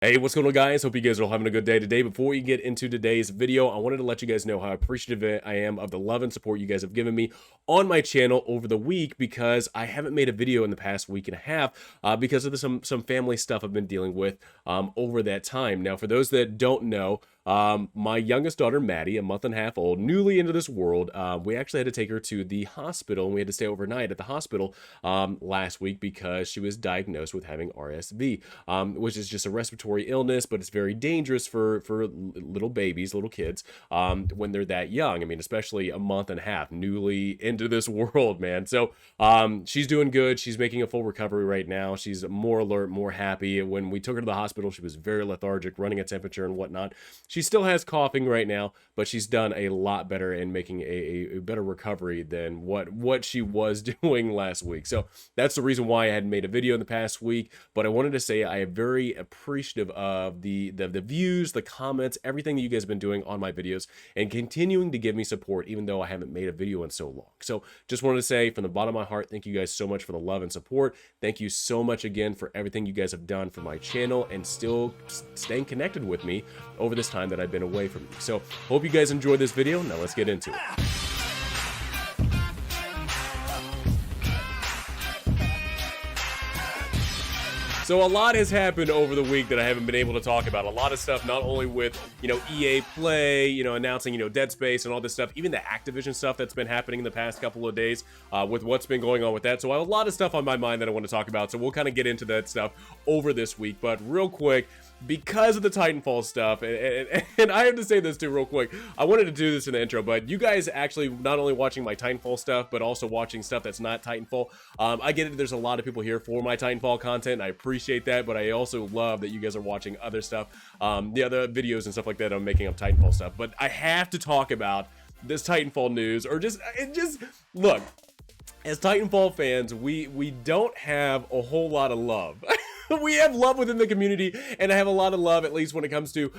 Hey, what's going on, guys? Hope you guys are all having a good day today. Before we get into today's video, I wanted to let you guys know how appreciative I am of the love and support you guys have given me on my channel over the week, because I haven't made a video in the past week and a half because of some family stuff I've been dealing with over that time. Now, for those that don't know, my youngest daughter, Maddie, a month and a half old, newly into this world, we actually had to take her to the hospital, and we had to stay overnight at the hospital last week because she was diagnosed with having RSV, which is just a respiratory illness, but it's very dangerous for little babies, little kids, when they're that young. I mean, especially a month and a half, newly into this world, man. So she's doing good. She's making a full recovery right now. She's more alert, more happy. When we took her to the hospital, she was very lethargic, running a temperature and whatnot. She still has coughing right now, but she's done a lot better in making a better recovery than what she was doing last week. So that's the reason why I hadn't made a video in the past week. But I wanted to say I am very appreciative of the views, the comments, everything that you guys have been doing on my videos and continuing to give me support, even though I haven't made a video in so long. So just wanted to say from the bottom of my heart, thank you guys so much for the love and support. Thank you so much again for everything you guys have done for my channel and still staying connected with me over this time that I've been away from you. So hope you guys enjoyed this video. Now let's get into it. So a lot has happened over the week that I haven't been able to talk about. A lot of stuff, not only with, EA Play, announcing, Dead Space and all this stuff, even the Activision stuff that's been happening in the past couple of days with what's been going on with that. So I have a lot of stuff on my mind that I want to talk about. So we'll kind of get into that stuff over this week. But real quick, because of the Titanfall stuff, and I have to say this too real quick, I wanted to do this in the intro, but you guys actually not only watching my Titanfall stuff, but also watching stuff that's not Titanfall. I get it, there's a lot of people here for my Titanfall content, and I appreciate that, but I also love that you guys are watching other stuff, the other videos and stuff like that I'm making up Titanfall stuff. But I have to talk about this Titanfall news, or just look, as Titanfall fans, we don't have a whole lot of love. We have love within the community, and I have a lot of love, at least when it comes to,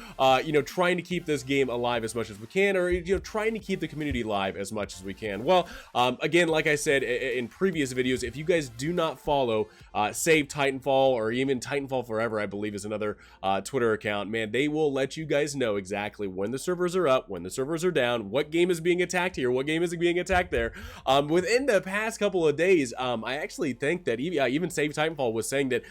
trying to keep this game alive as much as we can, or, trying to keep the community alive as much as we can. Well, again, like I said in previous videos, if you guys do not follow Save Titanfall, or even Titanfall Forever, I believe is another Twitter account, man, they will let you guys know exactly when the servers are up, when the servers are down, what game is being attacked here, what game is being attacked there. Within the past couple of days, I actually think that even Save Titanfall was saying that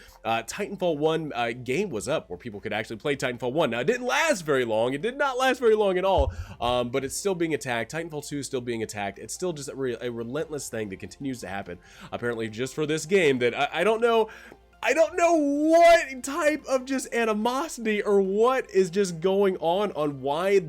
Titanfall 1 game was up where people could actually play Titanfall 1. Now, it didn't last very long. It did not last very long at all, but it's still being attacked. Titanfall 2 is still being attacked. It's still just a relentless thing that continues to happen, apparently just for this game that I don't know. I don't know what type of just animosity or what is just going on why,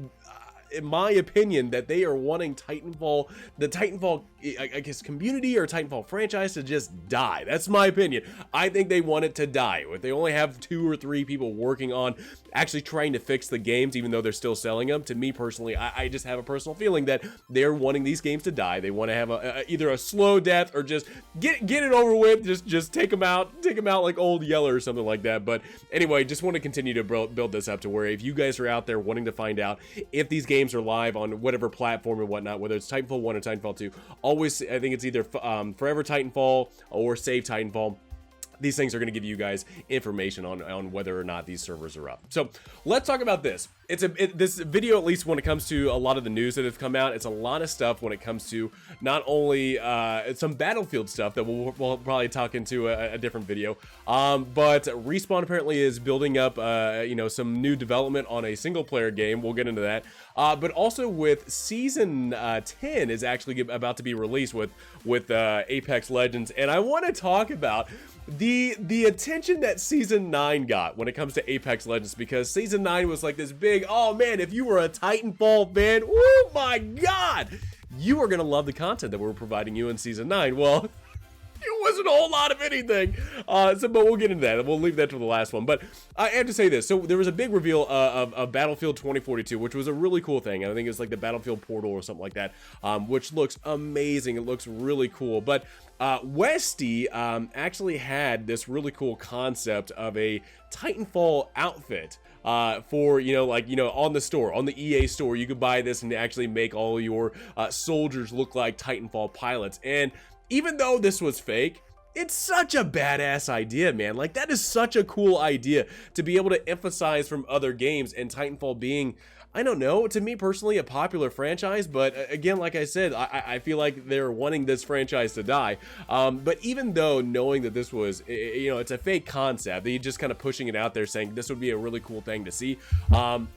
in my opinion, that they are wanting the Titanfall, I guess, community or Titanfall franchise to just die. That's my opinion. I think they want it to die. If they only have 2 or 3 people working on actually trying to fix the games, even though they're still selling them, to me personally, I just have a personal feeling that they're wanting these games to die. They want to have either a slow death or just get it over with. Just take them out like Old Yeller or something like that. But anyway, just want to continue to build this up to where if you guys are out there wanting to find out if these games are live on whatever platform and whatnot, whether it's Titanfall 1 or Titanfall 2, always, I think it's either Forever Titanfall or Save Titanfall. These things are going to give you guys information on whether or not these servers are up. So let's talk about this. This video, at least when it comes to a lot of the news that have come out, it's a lot of stuff when it comes to not only some Battlefield stuff that we'll probably talk into a different video, but Respawn apparently is building up some new development on a single player game. We'll get into that, but also with Season 10 is actually about to be released with Apex Legends, and I want to talk about the attention that Season 9 got when it comes to Apex Legends, because Season 9 was like this big, oh man, if you were a Titanfall fan, oh my god, you are gonna love the content that we're providing you in Season 9. Well, it wasn't a whole lot of anything, but we'll get into that. We'll leave that to the last one. But I have to say this. So there was a big reveal of Battlefield 2042, which was a really cool thing. I think it's like the Battlefield portal or something like that, which looks amazing. It looks really cool. But Westy actually had this really cool concept of a Titanfall outfit for, on the store, on the EA store. You could buy this and actually make all your soldiers look like Titanfall pilots. And even though this was fake, It's such a badass idea, man. Like, that is such a cool idea to be able to emphasize from other games, and Titanfall being, I don't know, to me personally, a popular franchise, but again, like I said, I feel like they're wanting this franchise to die. But even though knowing that this was, you know, it's a fake concept, they just kind of pushing it out there saying this would be a really cool thing to see,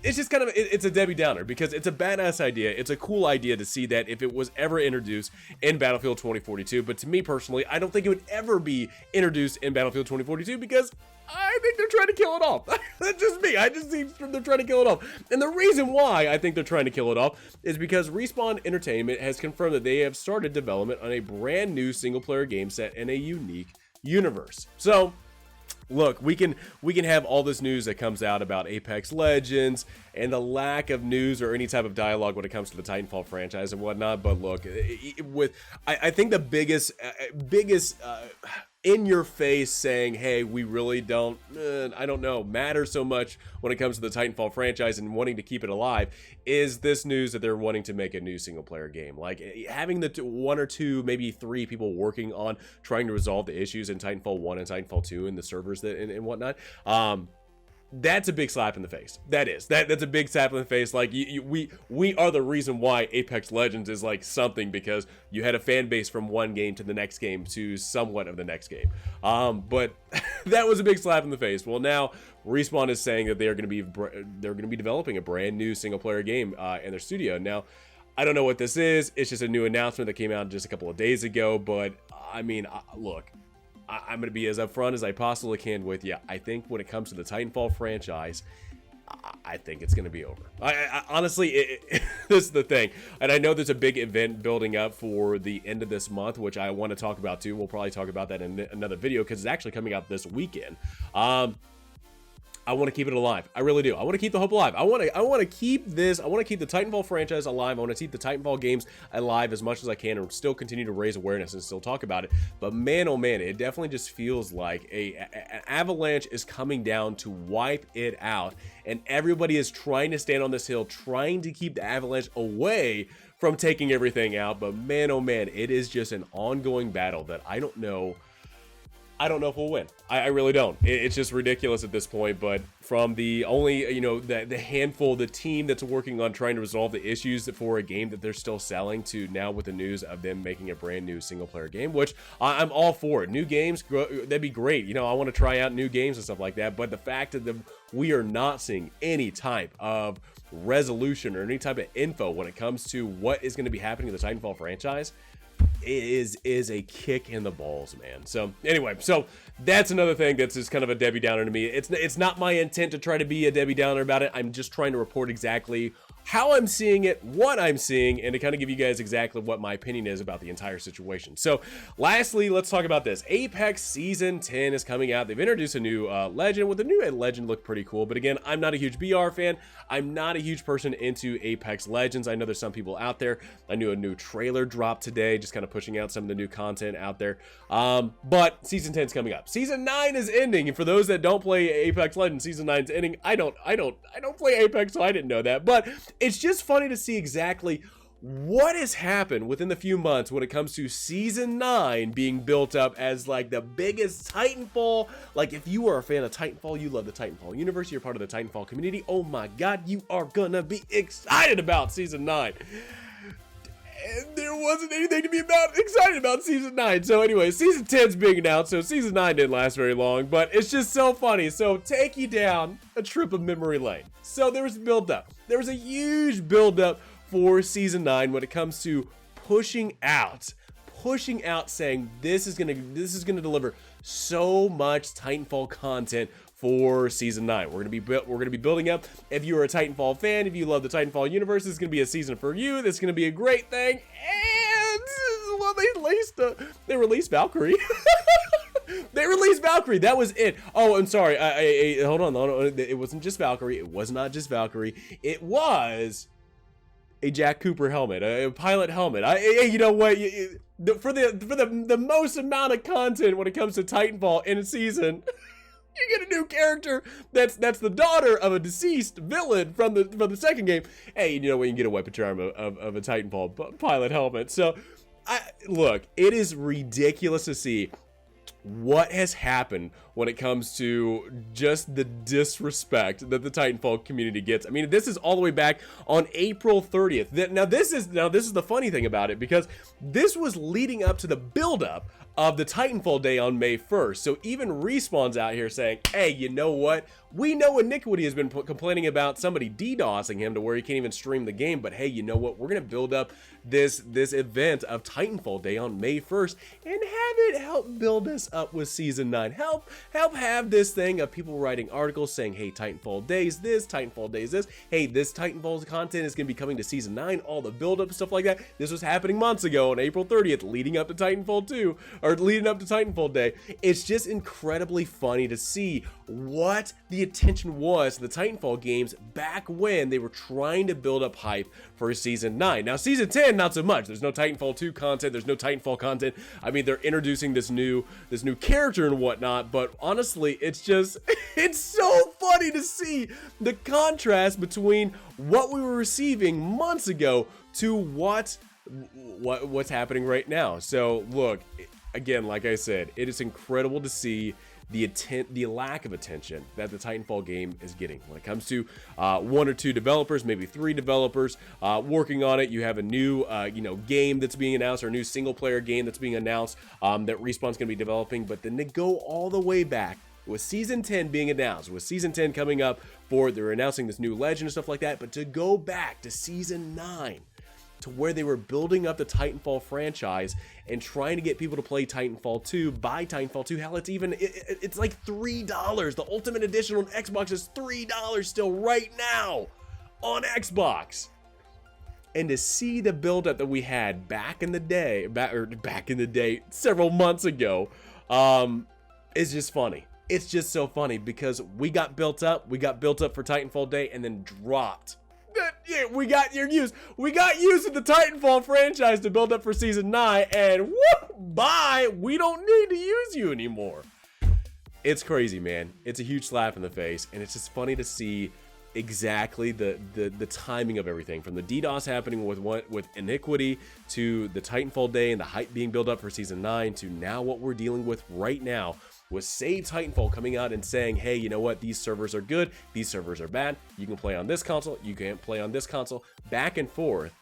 it's just kind of, it's a Debbie Downer, because it's a badass idea. It's a cool idea to see that if it was ever introduced in Battlefield 2042, but to me personally, I don't think it would ever be introduced in Battlefield 2042, because I think they're trying to kill it off. That's just me. I just think they're trying to kill it off. And the reason why I think they're trying to kill it off is because Respawn Entertainment has confirmed that they have started development on a brand new single-player game set in a unique universe. So, look, we can have all this news that comes out about Apex Legends and the lack of news or any type of dialogue when it comes to the Titanfall franchise and whatnot. But look, I think the biggest in your face saying, hey, we really don't, I don't know, matter so much when it comes to the Titanfall franchise and wanting to keep it alive, is this news that they're wanting to make a new single player game. Like, having the one or two, maybe three people working on trying to resolve the issues in Titanfall 1 and Titanfall 2 and the servers that and whatnot, that's a big slap in the face. That's a big slap in the face. Like, we are the reason why Apex Legends is like something, because you had a fan base from one game to the next game to somewhat of the next game. But that was a big slap in the face. Well, now Respawn is saying that they're going to be developing a brand new single player game in their studio. Now, I don't know what this is. It's just a new announcement that came out just a couple of days ago. But I mean, look, I'm going to be as upfront as I possibly can with you. I think when it comes to the Titanfall franchise, I think it's going to be over. I honestly, this is the thing. And I know there's a big event building up for the end of this month, which I want to talk about too. We'll probably talk about that in another video, because it's actually coming out this weekend. I want to keep it alive. I really do. I want to keep the hope alive. I want to keep this. I want to keep the Titanfall franchise alive. I want to keep the Titanfall games alive as much as I can, and still continue to raise awareness and still talk about it. But man, oh man, it definitely just feels like an avalanche is coming down to wipe it out, and everybody is trying to stand on this hill, trying to keep the avalanche away from taking everything out. But man, oh man, it is just an ongoing battle that I don't know if we'll win. I really don't. It's just ridiculous at this point. But from the only, you know, the handful, the team that's working on trying to resolve the issues for a game that they're still selling, to now with the news of them making a brand new single player game, which I'm all for it. New games, that'd be great. You know, I want to try out new games and stuff like that. But the fact that we are not seeing any type of resolution or any type of info when it comes to what is going to be happening in the Titanfall franchise is a kick in the balls, man. So anyway, so that's another thing that's just kind of a Debbie Downer to me. It's not my intent to try to be a Debbie Downer about it. I'm just trying to report exactly how I'm seeing it, what I'm seeing, and to kind of give you guys exactly what my opinion is about the entire situation. So lastly, let's talk about this. Apex Season 10 is coming out. They've introduced a new legend. With the new legend look pretty cool, but again, I'm not a huge BR fan. I'm not a huge person into Apex Legends. I know there's some people out there. I knew a new trailer dropped today, just kind of pushing out some of the new content out there. But Season 10 is coming up. Season 9 is ending, and for those that don't play Apex Legends, Season 9 is ending. I don't play Apex, so I didn't know that, but it's just funny to see exactly what has happened within the few months when it comes to Season 9 being built up as like the biggest Titanfall. Like, if you are a fan of Titanfall, you love the Titanfall universe, you're part of the Titanfall community, oh my god, you are gonna be excited about Season 9. And there wasn't anything to be excited about Season 9. So anyway, Season 10's being announced, so Season 9 didn't last very long, but it's just so funny. So take you down a trip of memory lane. So there was build-up. There was a huge build-up for Season 9 when it comes to pushing out, saying this is gonna deliver so much Titanfall content for Season 9. We're gonna be building up. If you're a Titanfall fan, if you love the Titanfall universe, this is gonna be a season for you. This is gonna be a great thing. And well, they released Valkyrie. They released Valkyrie. That was it. Oh, I'm sorry. Hold on. It wasn't just Valkyrie. It was not just Valkyrie. It was a Jack Cooper helmet, a pilot helmet. You know what? For the most amount of content when it comes to Titanfall in a season, you get a new character that's the daughter of a deceased villain from the second game. Hey, you know what? You can get a weapon charm of a Titanfall pilot helmet. So, look, it is ridiculous to see what has happened when it comes to just the disrespect that the Titanfall community gets. I mean, this is all the way back on April 30th. Now this is the funny thing about it, because this was leading up to the buildup of the Titanfall day on May 1st. So even Respawn's out here saying, hey, you know what? We know Iniquity has been complaining about somebody DDoSing him to where he can't even stream the game, but hey, you know what? We're gonna build up this event of Titanfall Day on May 1st and have it help build us up with Season 9. Help have this thing of people writing articles saying, hey, Titanfall Day's this, Titanfall Day's this, hey, this Titanfall content is gonna be coming to Season 9, all the build-up stuff like that. This was happening months ago on April 30th, leading up to Titanfall 2, or leading up to Titanfall Day. It's just incredibly funny to see what the attention was to the Titanfall games back when they were trying to build up hype for Season 9. Now, Season 10, not so much. There's no Titanfall 2 content. There's no Titanfall content. I mean, they're introducing this new character and whatnot, but honestly, it's just, it's so funny to see the contrast between what we were receiving months ago to what's happening right now. So, look, again, like I said, it is incredible to see the lack of attention that the Titanfall game is getting when it comes to 1 or 2 developers, maybe 3 developers working on it. You have a new game that's being announced, or a new single player game that's being announced that Respawn's going to be developing. But then to go all the way back with Season 10 being announced, with Season 10 coming up, they're announcing this new legend and stuff like that, but to go back to Season 9, to where they were building up the Titanfall franchise and trying to get people to play Titanfall 2, buy Titanfall 2. Hell, it's like $3. The Ultimate Edition on Xbox is $3 still right now on Xbox. And to see the buildup that we had back in the day, several months ago, is just funny. It's just so funny because we got built up for Titanfall Day and then dropped. Yeah, we got used of the Titanfall franchise to build up for Season 9, and bye, we don't need to use you anymore. It's crazy, man. It's a huge slap in the face, and it's just funny to see exactly the timing of everything, from the DDoS happening with Iniquity, to the Titanfall Day and the hype being built up for Season 9, to now what we're dealing with right now with Save Titanfall coming out and saying, hey, you know what, these servers are good, these servers are bad, you can play on this console, you can't play on this console, back and forth.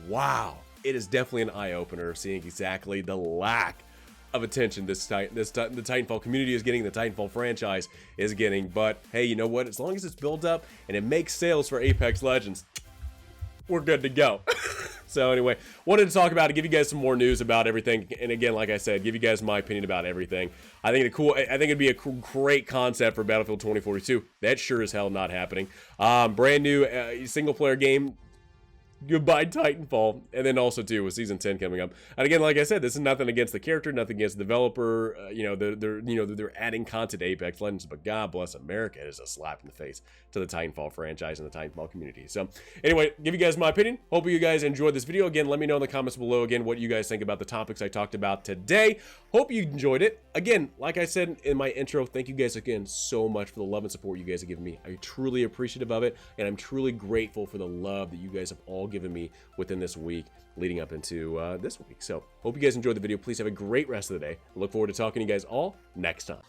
Wow, it is definitely an eye-opener of seeing exactly the lack of attention the Titanfall community is getting, the Titanfall franchise is getting. But hey, you know what, as long as it's built up and it makes sales for Apex Legends, we're good to go. So anyway, wanted to talk about it, give you guys some more news about everything, and again, like I said, give you guys my opinion about everything. I think it'd be a great concept for Battlefield 2042. That's sure as hell not happening. Brand new single player game. Goodbye Titanfall, and then also too with Season 10 coming up. And again, like I said, this is nothing against the character, nothing against the developer. They're adding content to Apex Legends, but God bless America, it is a slap in the face to the Titanfall franchise and the Titanfall community. So anyway, give you guys my opinion. Hope you guys enjoyed this video. Again, let me know in the comments below again what you guys think about the topics I talked about today. Hope you enjoyed it. Again, like I said in my intro, thank you guys again so much for the love and support you guys have given me. I'm truly appreciative of it, and I'm truly grateful for the love that you guys have all given me within this week leading up into this week. So hope you guys enjoyed the video. Please have a great rest of the day. I look forward to talking to you guys all next time.